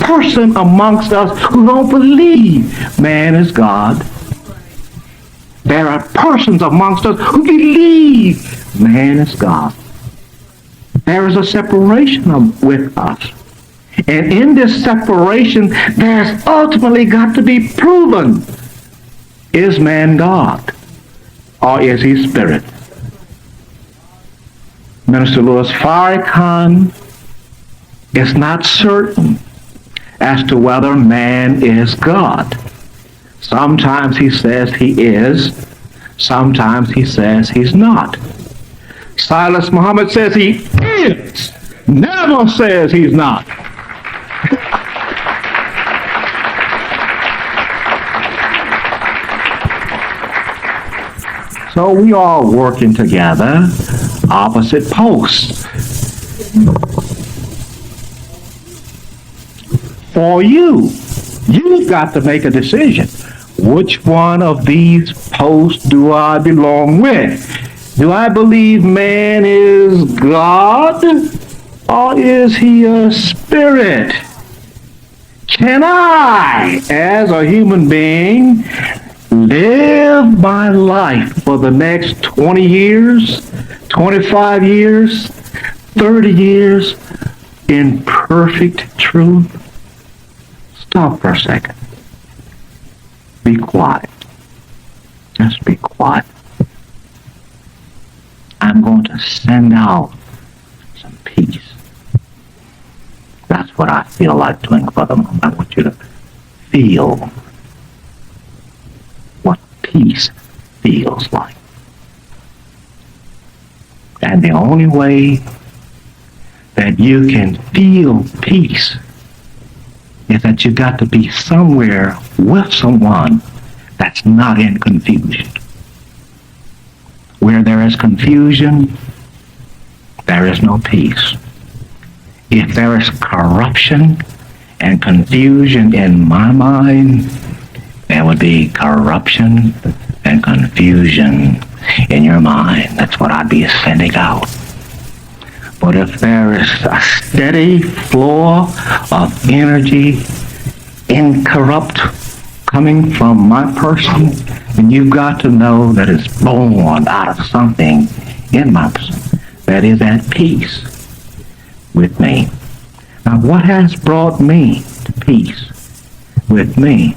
person amongst us who don't believe man is God. There are persons amongst us who believe man is God. There is a separation with us. And in this separation, there's ultimately got to be proven, is man God or is he spirit? Minister Louis Farrakhan is not certain as to whether man is God. Sometimes he says he is, sometimes he says he's not. Silis Muhammad says he is, never says he's not. So we all working together, opposite posts. For you've got to make a decision. Which one of these posts do I belong with? Do I believe man is God, or is he a spirit? Can I, as a human being, live my life for the next 20 years, 25 years, 30 years in perfect truth? Stop for a second. Be quiet. Just be quiet. I'm going to send out some peace. That's what I feel like doing for the moment. I want you to feel what peace feels like. And the only way that you can feel peace is that you've got to be somewhere with someone that's not in confusion. Where there is confusion, there is no peace. If there is corruption and confusion in my mind, there would be corruption and confusion in your mind. That's what I'd be sending out. But if there is a steady flow of energy, incorrupt, coming from my person, then you've got to know that it's born out of something in my person that is at peace with me. Now, what has brought me to peace with me?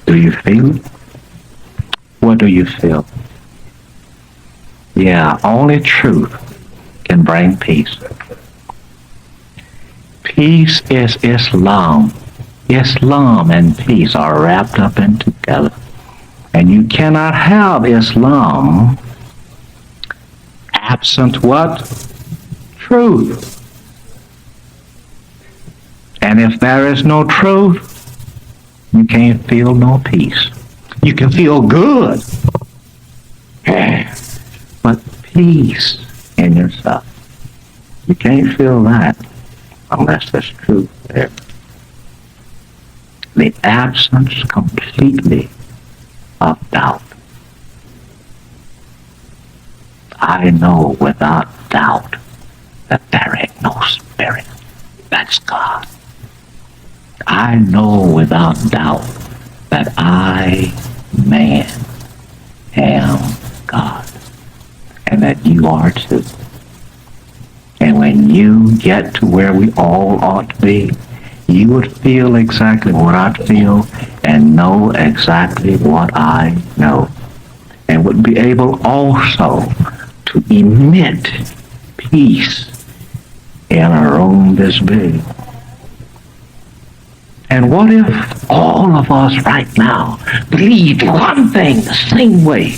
Do you feel it? What do you feel? Yeah, only truth can bring peace. Peace is Islam. Islam and peace are wrapped up in together. And you cannot have Islam absent what? Truth. And if there is no truth, you can't feel no peace. You can feel good, but peace in yourself, you can't feel that unless there's truth there. The absence completely of doubt. I know without doubt that there ain't no spirit. That's God. I know without doubt that I, man, am God, and that you are too. And when you get to where we all ought to be, you would feel exactly what I feel and know exactly what I know, and would be able also to emit peace in a room this big. And what if all of us right now believed one thing the same way,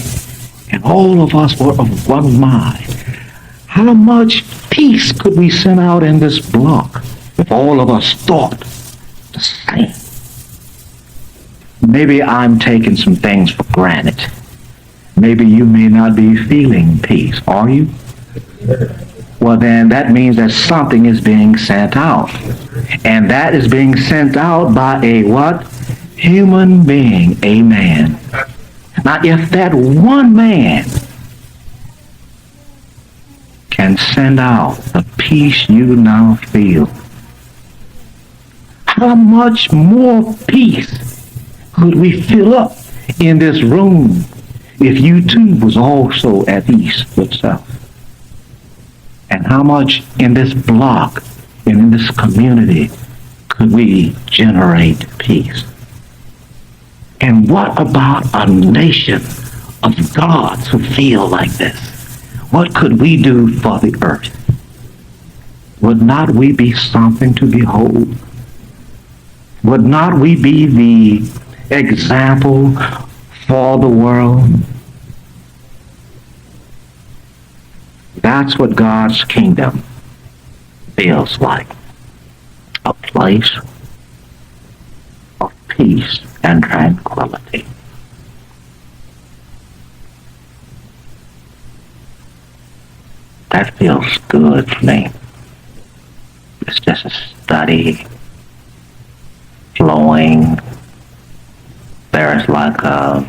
and all of us were of one mind? How much peace could we send out in this block if all of us thought the same? Maybe I'm taking some things for granted. Maybe you may not be feeling peace, are you? Well, then that means that something is being sent out. And that is being sent out by a what? Human being, a man. Now, if that one man can send out the peace you now feel, how much more peace could we fill up in this room if you too was also at peace with self? And how much in this block and in this community could we generate peace? And what about a nation of gods who feel like this? What could we do for the earth? Would not we be something to behold? Would not we be the example for the world? That's what God's kingdom feels like. A place of peace and tranquility. That feels good to me. It's just a steady, flowing. There's like a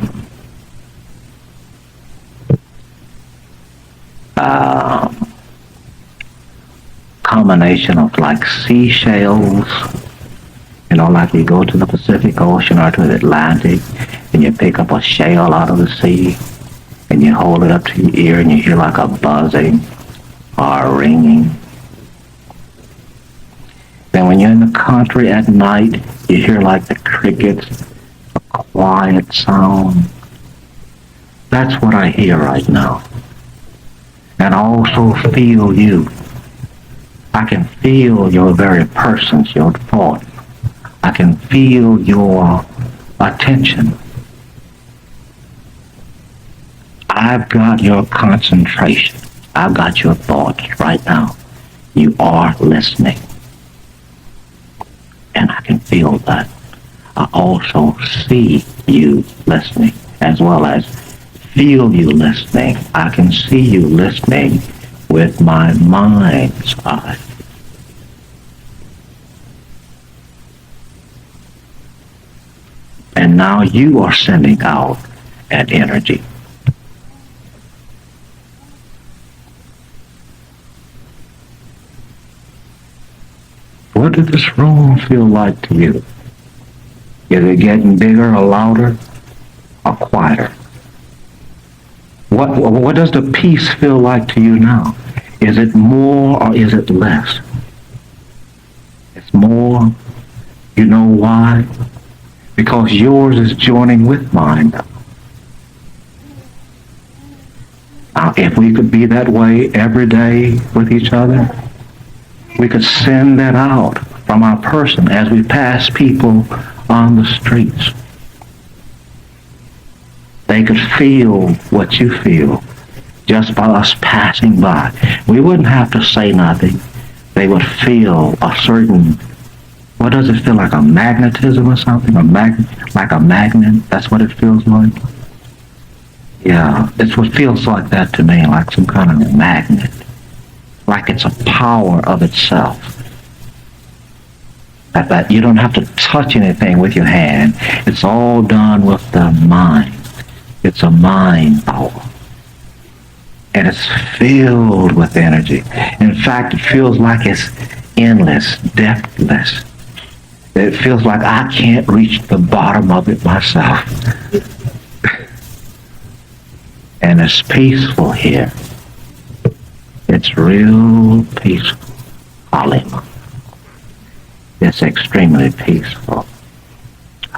combination of like seashells, like you go to the Pacific Ocean or to the Atlantic and you pick up a shell out of the sea and you hold it up to your ear and you hear like a buzzing or a ringing. Then when you're in the country at night, you hear like the crickets, a quiet sound. That's what I hear right now. And I also feel you. I can feel your very persons, your thoughts. I can feel your attention. I've got your concentration. I've got your thoughts right now. You are listening. And I can feel that. I also see you listening as well as feel you listening. I can see you listening with my mind's eye. And now you are sending out an energy. What does this room feel like to you? Is it getting bigger or louder or quieter? What does the peace feel like to you now? Is it more or is it less? It's more. You know why? Because yours is joining with mine. Now, if we could be that way every day with each other, we could send that out from our person as we pass people on the streets. They could feel what you feel just by us passing by. We wouldn't have to say nothing. They would feel a certain, what does it feel like, a magnetism or something? Like a magnet? That's what it feels like? Yeah, it's what feels like that to me, like some kind of magnet. Like it's a power of itself. That you don't have to touch anything with your hand. It's all done with the mind. It's a mind power. And it's filled with energy. In fact, it feels like it's endless, depthless. It feels like I can't reach the bottom of it myself. And it's peaceful here. It's real peaceful. Hallelujah. It's extremely peaceful.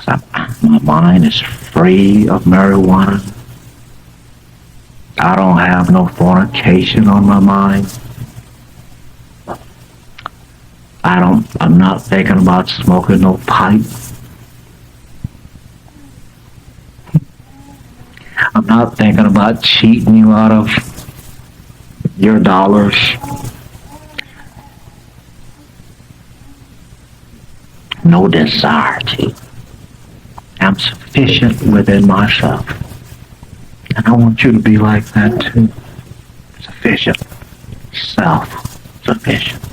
My mind is free of marijuana. I don't have no fornication on my mind. I'm not thinking about smoking no pipe. I'm not thinking about cheating you out of your dollars. No desire to. I'm sufficient within myself. And I want you to be like that too. Sufficient. Self-sufficient.